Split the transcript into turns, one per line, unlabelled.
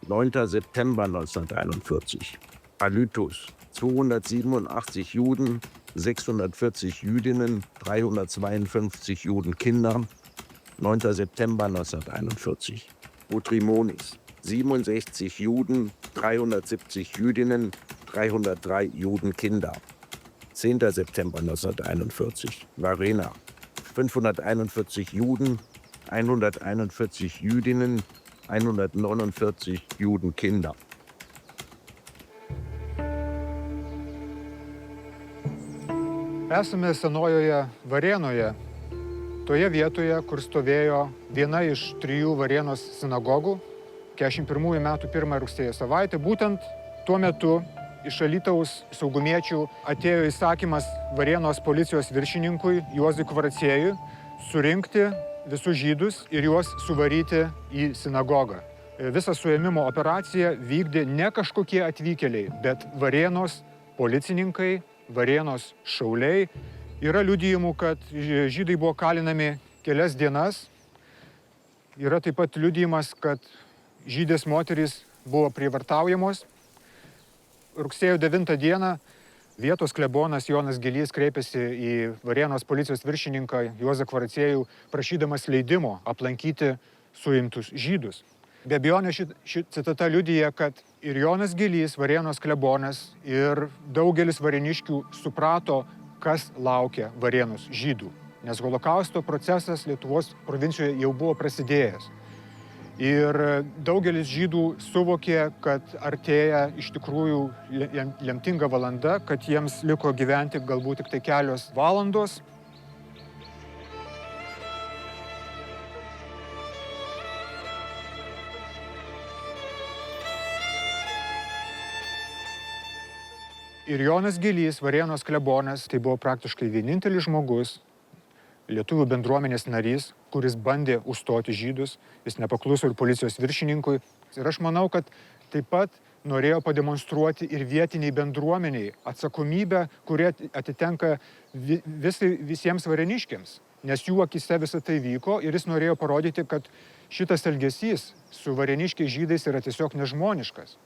9. September 1941. Alytus. 287 Juden, 640 Jüdinnen, 352 Judenkinder. 9. September 1941. Utrimonis. 67 Juden, 370 Jüdinnen, 303 Judenkinder. 10. September 1941. Varena. 541 Juden, 141 Jüdinnen, 149 Judenkinder.
Esame senojoje Varėnoje, toje vietoje, kur stovėjo viena iš 3 Varėnos sinagogų 41 metų 1 rugsėjo savaitę. Būtent tuo metu iš Alytaus saugumiečių atėjo įsakymas Varėnos policijos viršininkui Juozui Kvaraciejui surinkti visus žydus ir juos suvaryti į sinagogą. Visą suėmimo operaciją vykdė ne kažkokie atvykėliai, bet Varėnos policininkai, Varėnos šauliai. Yra liudijimų, kad žydai buvo kalinami kelias dienas. Yra taip pat liudijimas, kad žydės moterys buvo prievartaujamos. Rugsėjo 9 dieną vietos klebonas Jonas Gilys kreipėsi į Varėnos policijos viršininką Juozą Kvaraciejų, prašydamas leidimo aplankyti suimtus žydus. Be abejonės ši citata liudija, kad ir Jonas Gilys, Varėnos klebonas, ir daugelis varėniškių suprato, kas laukia Varėnos žydų. Nes holokausto procesas Lietuvos provincijoje jau buvo prasidėjęs. Ir daugelis žydų suvokė, kad artėja iš tikrųjų lemtinga valanda, kad jiems liko gyventi galbūt tik tai kelios valandos. Ir Jonas Gilys, Varėnos klebonas, tai buvo praktiškai vienintelis žmogus, lietuvių bendruomenės narys, kuris bandė užstoti žydus, jis nepakluso ir policijos viršininkui. Ir aš manau, kad taip pat norėjo pademonstruoti ir vietiniai bendruomeniai atsakomybę, kurie atitenka visiems varėniškiams. Nes jų akise visą tai vyko ir jis norėjo parodyti, kad šitas elgesys su varėniškiais žydais yra tiesiog nežmoniškas.